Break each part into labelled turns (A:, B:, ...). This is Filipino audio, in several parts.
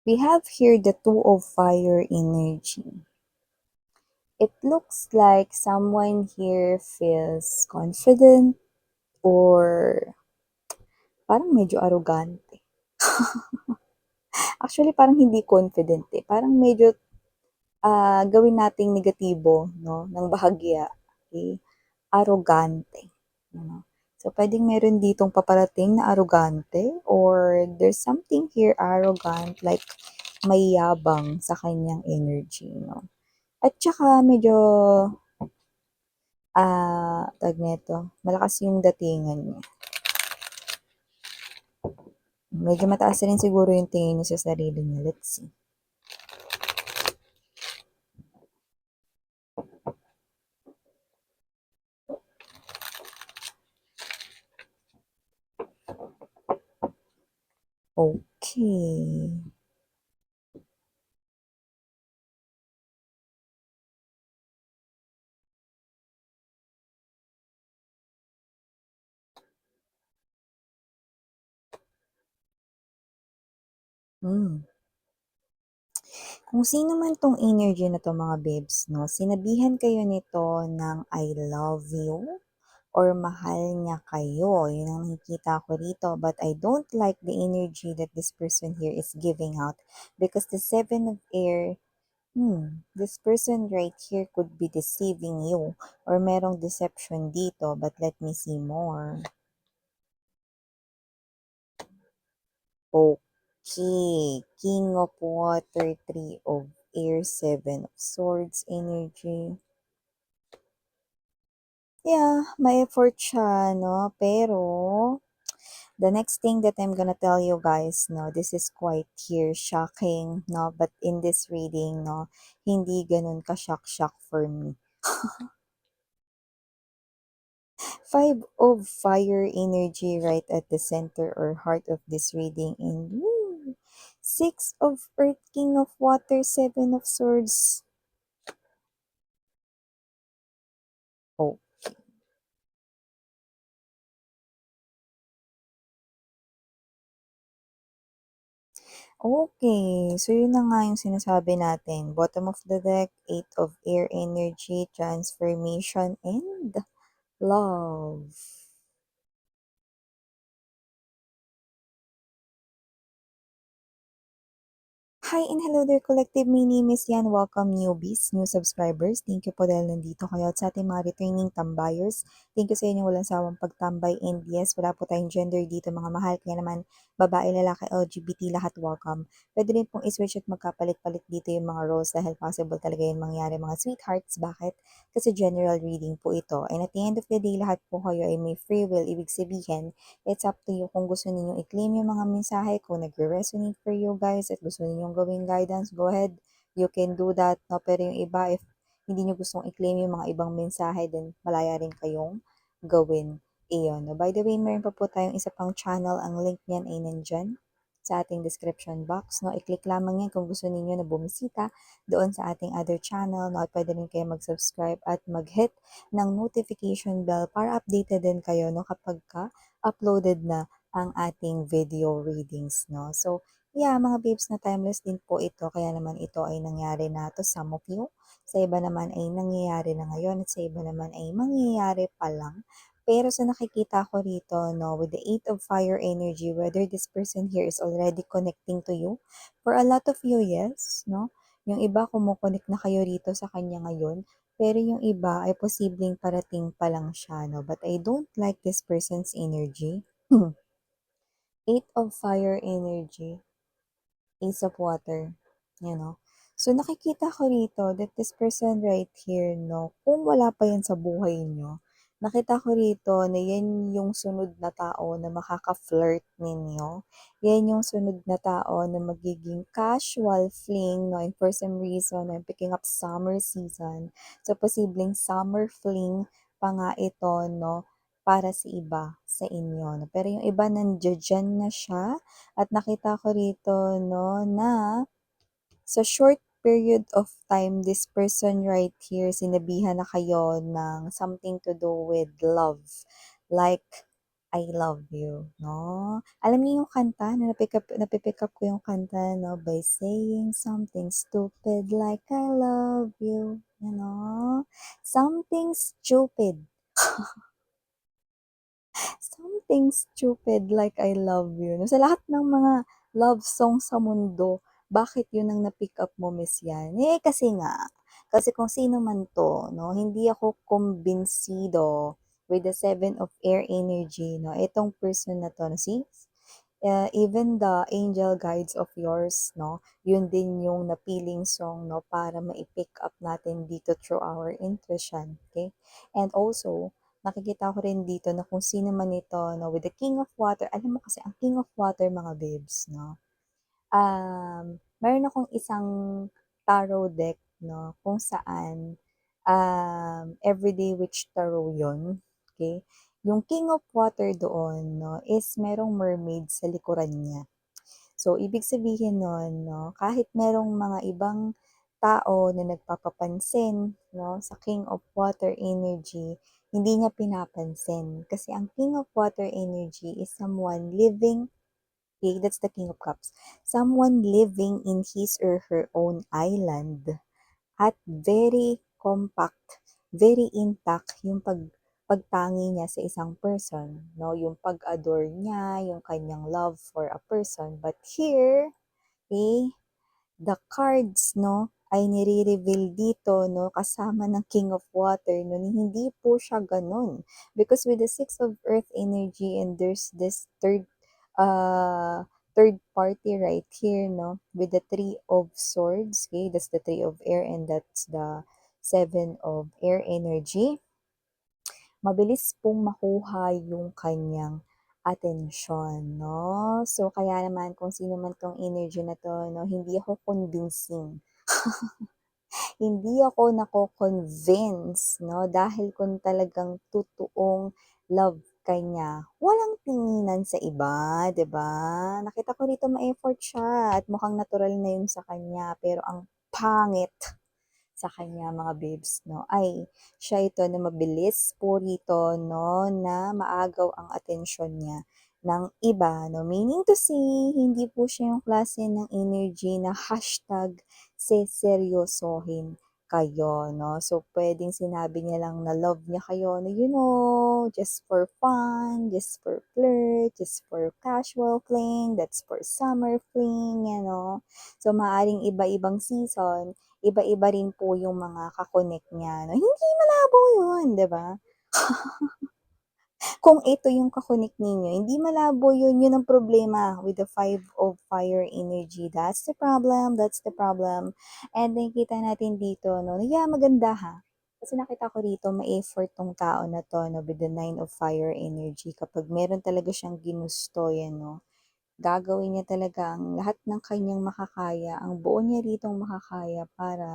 A: We have here the Two of Fire energy. It looks like someone here feels confident or parang medyo arrogante. Actually, parang hindi confident eh. Parang medyo gawin nating negatibo, no, ng bahagya. Okay? Arrogante. You. So, pwedeng meron ditong paparating na arrogante or there's something here arrogant like may yabang sa kanyang energy, no? At saka medyo, tawag nito, malakas yung datingan niya. Medyo mataas rin siguro yung tingin niya sa sarili niya. Let's see. Okay. Hmm. Kung sino man tong energy na to mga babes, no, sinabihan kayo nito ng I love you or mahal niya kayo. Yun ang nakikita ko rito. But I don't like the energy that this person here is giving out because the Seven of Air, this person right here could be deceiving you or merong deception dito. But let me see more. Okay. King of Water, Three of Air, Seven of Swords energy. Yeah, may effort siya, no? Pero, the next thing that I'm gonna tell you guys, no, this is quite here shocking, no? But in this reading, no, hindi ganun ka-shock for me. Five of Fire energy right at the center or heart of this reading. And Six of Earth, King of Water, Seven of Swords. Oh, okay. So, yun na nga yung sinasabi natin. Bottom of the deck, Eight of Air energy, transformation, and love. Hi and hello there collective, my name is Yan. Welcome newbies, new subscribers. Thank you po dahil nandito kayo at sa ating mga returning tambayers. Thank you sa inyo walang sawang pagtambay and yes, wala po tayong gender dito mga mahal. Kaya naman babae, lalaki, LGBT, lahat welcome. Pwede rin pong iswitch at magkapalit-palit dito yung mga roles dahil possible talaga yung mangyari mga sweethearts. Bakit? Kasi general reading po ito. And at the end of the day, lahat po kayo ay may free will. Ibig sabihin, it's up to you kung gusto ninyong i-claim yung mga mensahe, kung nagre-resonate for you guys at gusto ninyong gawing guidance, go ahead. You can do that. No? Pero yung iba, if hindi nyo gustong i-claim yung mga ibang mensahe, then malaya rin kayong gawin iyon. No? By the way, meron pa po tayong isa pang channel. Ang link niyan ay nandyan sa ating description box. No? I-click lamang yan kung gusto niyo na bumisita doon sa ating other channel. No? At pwede rin kayo mag-subscribe at mag-hit ng notification bell para updated din kayo no? kapag uploaded na ang ating video readings, no? So, yeah, mga babes na timeless din po ito, kaya naman ito ay nangyari na to some of you. Sa iba naman ay nangyayari na ngayon at sa iba naman ay mangyayari pa lang. Pero sa nakikita ko rito, no, with the Eight of Fire energy, whether this person here is already connecting to you, for a lot of you, yes, no? Yung iba, kumukonect na kayo rito sa kanya ngayon, pero yung iba ay posibleng parating pa lang siya, no? But I don't like this person's energy. Eight of Fire energy. Ace of Water, you know. So, nakikita ko rito that this person right here, no, kung wala pa yan sa buhay nyo, nakita ko rito na yan yung sunod na tao na makaka-flirt ninyo. Yan yung sunod na tao na magiging casual fling, no, and for some reason, I'm picking up summer season. So, posibleng summer fling pa nga ito, no, para sa iba, sa inyo. No? Pero yung iba nandiyan na siya, at nakita ko rito, no, na sa short period of time, this person right here, sinabihan na kayo ng something to do with love. Like, I love you, 'no? Alam niyo yung kanta na napi-pick up ko yung kanta 'no, by saying something stupid like I love you, you know? Something stupid, something stupid like I love you 'no, sa lahat ng mga love song sa mundo, bakit yun ang na-pick up mo, Miss Yan? Eh, kasi kung sino man 'to 'no, hindi ako kumbinsido with the Seven of Air energy 'no, itong person na 'to, see? Even the angel guides of yours 'no, yun din yung napiling song 'no, para mai-pick up natin dito through our intuition, okay? And also, nakikita ko rin dito na kung sino man ito 'no, with the King of Water, alam mo kasi ang King of Water mga babes 'no, meron akong isang tarot deck 'no, kung saan, Everyday Witch Tarot 'yun, okay. Yung King of Water doon 'no, is merong mermaid sa likuran niya. So, ibig sabihin nun 'no, kahit merong mga ibang tao na nagpapapansin 'no, sa King of Water energy, hindi niya pinapansin. Kasi ang King of Water energy is someone living. Okay, that's the King of Cups. Someone living in his or her own island at very compact, very intact yung pagtangi niya sa isang person, no? Yung pag-adore niya, yung kanyang love for a person. But here, okay, the cards 'no, ay nire-reveal dito 'no, kasama ng King of Water 'no, hindi po siya gano'n. Because with the Six of Earth energy and there's this third party right here 'no, with the Three of Swords, okay, that's the Three of Air and that's the Seven of Air energy. Mabilis pong makuha yung kanyang atensyon 'no. So, kaya naman kung sino man 'tong energy na 'to 'no, hindi ako convincing. Hindi ako nako-convince 'no, dahil kung talagang totoong love ka niya, walang tinginan sa iba, 'di ba? Nakita ko rito ma-effort siya at mukhang natural na yun sa kanya, pero ang pangit sa kanya mga babes 'no, ay siya ito na mabilis po rito 'no, na maagaw ang atensyon niya ng iba 'no. Meaning to say, hindi po siya yung klase ng energy na hashtag seseryosohin kayo 'no. So, puwedeng sinabi niya lang na love niya kayo na just for fun, just for flirt, just for casual fling, that's for summer fling, So, maaaring iba-ibang season, iba-iba rin po yung mga niya 'no. Hindi malabo yun, 'di ba? Kung ito yung ninyo, hindi malabo yun, yun ang problema with the Five of Fire energy. That's the problem. And nakikita natin dito 'no, yeah, maganda ha. Kasi nakita ko rito ma-effort 'tong tao na 'to 'no, with the Nine of Fire energy. Kapag meron talaga siyang ginusto, 'yan 'no, gagawin niya talaga ang lahat ng kanyang makakaya, ang buo niya ritong makakaya para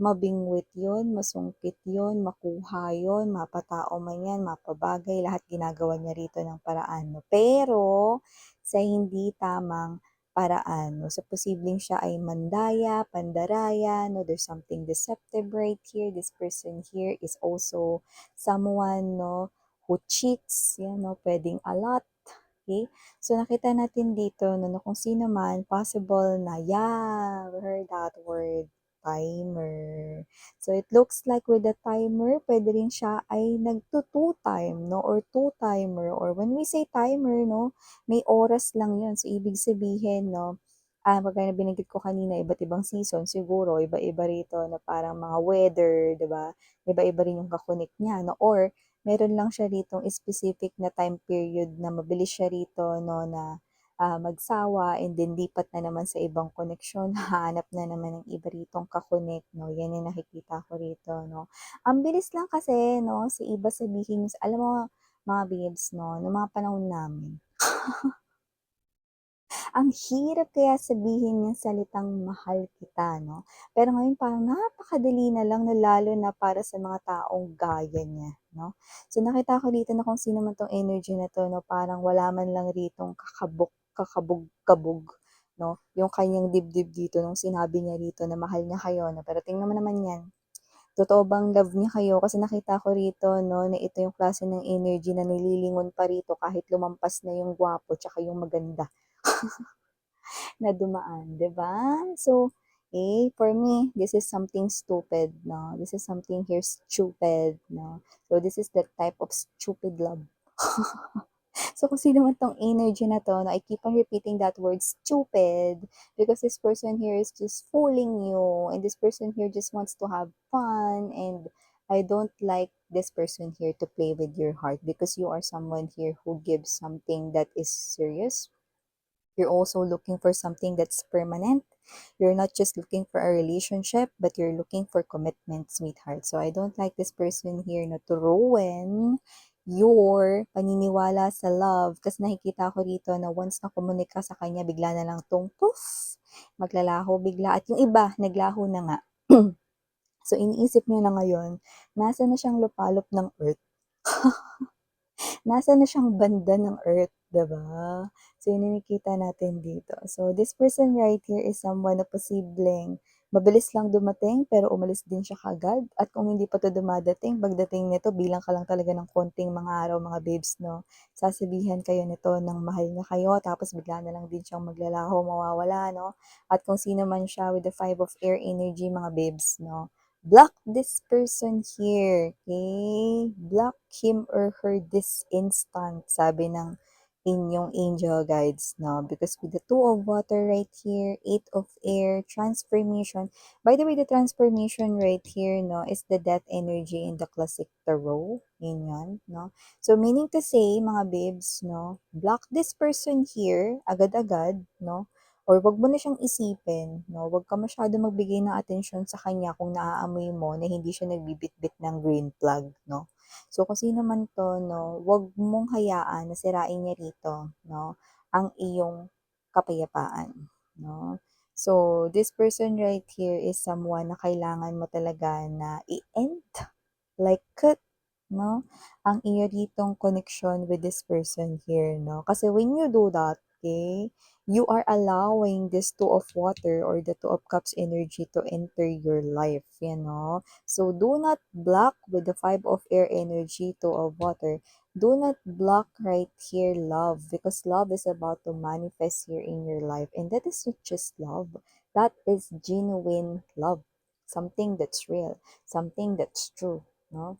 A: mabingwit yon, masungkit yon, makuha yon, mapatao man yan, mapabagay, lahat ginagawa niya rito ng paraan 'no. Pero sa hindi tamang paraan 'no. So, posibleng siya ay mandaya, pandaraya 'no, there's something deceptive right here. This person here is also someone 'no, who cheats, 'yan 'no, puwedeng a lot. Okay? So, nakita natin dito 'no, na kung sino man possible na yeah, we heard that word, timer. So, it looks like with the timer, puwede rin siya ay nagtu-two time 'no, or two timer, or when we say timer 'no, may oras lang 'yun. So, ibig sabihin 'no, kagaya na binanggit ko kanina, iba't ibang season siguro, iba-iba rito na parang mga weather, 'di ba? Iba-iba rin yung niya 'no, or meron lang siya ritong specific na time period na mabilis siya rito 'no, na, magsawa and then lipat na naman sa ibang koneksyon, hahanap na naman ng iba ritong 'no, 'yan yung nakikita ko rito 'no. Ang bilis lang kasi 'no, sa iba sabihin alam mo mga babes 'no, nung mga panahon namin, ang hirap kaya sabihin yung salitang mahal kita 'no, pero ngayon parang napakadali na lang na lalo na para sa mga taong gaya niya 'no. So, nakita ko dito na kung sino man 'tong energy na 'to 'no, parang wala man lang ritong kakabog-kabog 'no, yung kanyang dibdib dito nung sinabi niya rito na mahal niya kayo 'no, pero tingnan mo naman 'yan. Totoo bang love niya kayo? Kasi nakita ko rito 'no, na ito yung klase ng energy na nililingon pa rito kahit lumampas na yung gwapo tsaka yung maganda na dumaan, 'di ba? So, for me, this is something stupid, no? This is something here stupid, no? So, this is the type of stupid love. So, kung sino man tong energy na 'to, na I keep on repeating that word stupid because this person here is just fooling you and this person here just wants to have fun, and I don't like this person here to play with your heart because you are someone here who gives something that is serious. You're also looking for something that's permanent. You're not just looking for a relationship, but you're looking for commitment, sweetheart. So I don't like this person here na to ruin your paniniwala sa love. Kasi nakikita ko rito na once na kumunika sa kanya, bigla na lang tong puff, maglalaho bigla. At yung iba, naglaho na nga. So iniisip niyo na ngayon, nasa na siyang lupalop ng earth. Nasa na siyang banda ng earth, 'di ba? So, yun yung nakikita natin dito. So, this person right here is someone na posibleng mabilis lang dumating pero umalis din siya kaagad. At kung hindi pa 'to dumadating, pagdating nito bilang ka lang talaga ng konting mga araw, mga babes, 'no? Sasabihan kayo nito ng mahal niya kayo tapos bigla na lang din siyang maglalaho, mawawala, 'no? At kung sino man siya with the 5 of air energy, mga babes, 'no? Block this person here, okay? Block him or her this instant, sabi ng inyong angel guides, no? Because with the two of water right here, eight of air, transformation. By the way, the transformation right here, no, is the death energy in the classic tarot. Yun yun, no? So, meaning to say, mga babes, no, block this person here, agad-agad, no? Or wag mo na siyang isipin, no? Wag ka masyado magbigay ng atensyon sa kanya kung naaamoy mo na hindi siya nagbibitbit ng green flag, no? So, kung sino man 'to, 'no, wag mong hayaan na sirain niya rito, 'no, ang iyong kapayapaan, 'no? So, this person right here is someone na kailangan mo talaga na i-end like cut, 'no, ang iyo ritong connection with this person here, 'no? Kasi when you do that, okay, you are allowing this two of water or the two of cups energy to enter your life, you know? So do not block with the five of air energy, two of water. Do not block right here love because love is about to manifest here in your life. And that is not just love. That is genuine love. Something that's real. Something that's true. No?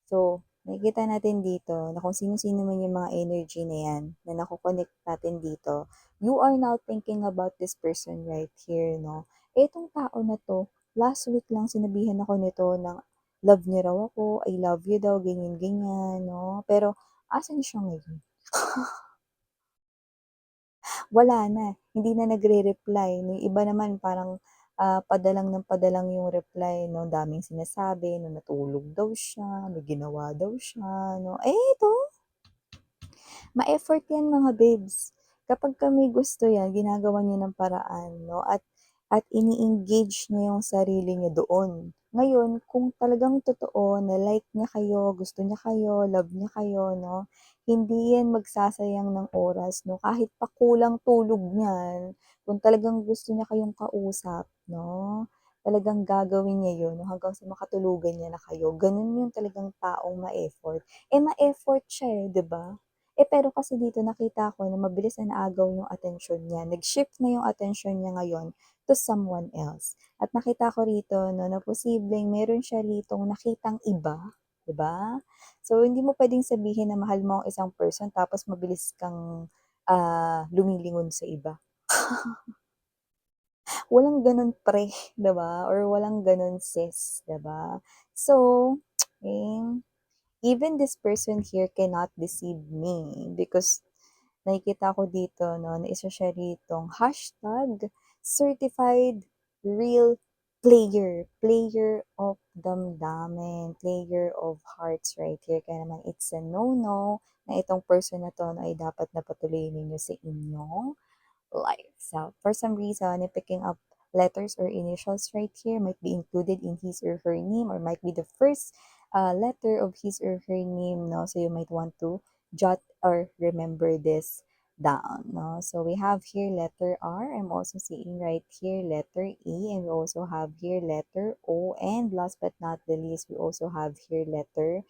A: So, nakikita natin dito na kung sino-sino man yung mga energy na yan na nakokonect natin dito, you are now thinking about this person right here, no? Etong tao na to, last week lang sinabihan ako nito ng love niya raw ako, I love you daw, ganyan-ganyan, no? Pero, asan siya ngayon? Wala na, hindi na nagre-reply. Yung iba naman parang padalang ng padalang yung reply, no? Daming sinasabi, no? Natulog daw siya, may ginawa daw siya, no? Eh, ito, ma-effort yan mga babes. Kapag ka may gusto yan, ginagawa niya ng paraan, no? At ini-engage niya yung sarili niya doon. Ngayon, kung talagang totoo na like niya kayo, gusto niya kayo, love niya kayo, no? Hindi yan magsasayang ng oras, no? Kahit pa kulang tulog niyan, kung talagang gusto niya kayong kausap, no? Talagang gagawin niya yun, no? Hanggang sa makatulugan niya na kayo. Ganun yung talagang taong ma-effort. Eh, ma-effort siya eh, 'di ba? Pero kasi dito nakita ko na mabilis na naagaw yung atensyon niya. Nag-shift na yung atensyon niya ngayon to someone else. At nakita ko rito, no, na posibleng meron siya ritong nakitang iba, 'di ba? So, hindi mo pwedeng sabihin na mahal mo ang isang person tapos mabilis kang lumilingon sa iba. Walang gano'n pre, 'di ba? Or walang gano'n sis, 'di ba? So, eh, even this person here cannot deceive me because nakikita ko dito 'no, na isa siya ritong hashtag certified real player, player of damdamin, player of hearts right here. Kaya naman it's a no-no na itong person na 'to na ay dapat na patuloyin ninyo sa inyong life. So, for some reason, picking up letters or initials right here might be included in his or her name or might be the first letter of his or her name, no? So, you might want to jot or remember this down, no? So we have here letter R. I'm also seeing right here letter E, and we also have here letter O, and last but not the least, we also have here letter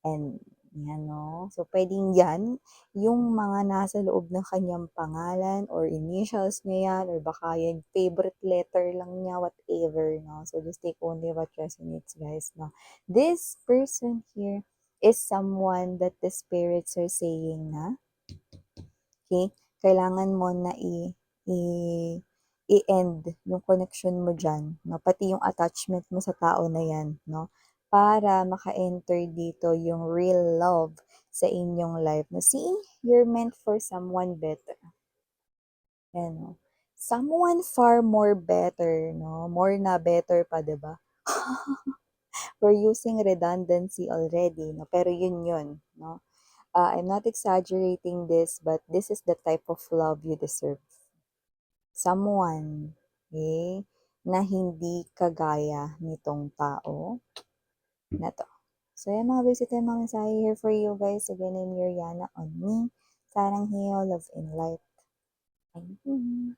A: N. Yan, no? So, pwedeng yan, yung mga nasa loob ng kanyang pangalan or initials niya yan, or baka yan favorite letter lang niya, whatever, no? So, just take only what resonates, guys, no? This person here is someone that the spirits are saying na, okay, kailangan mo na i i-end yung connection mo diyan, no? Pati yung attachment mo sa tao na yan, no? Para maka-enter dito yung real love sa inyong life na seeing you're meant for someone better. Yan, no? Someone far more better, no? More na better pa, 'di ba? We're using redundancy already, no? Pero yun, no? I'm not exaggerating this, but this is the type of love you deserve. Someone, okay, na hindi kagaya nitong tao na 'to. So yan mga basic, ito yung mga mensahe here for you guys. Again, I'm Yuriana on me. Sarang Hiyo, Love and Light. Thank you.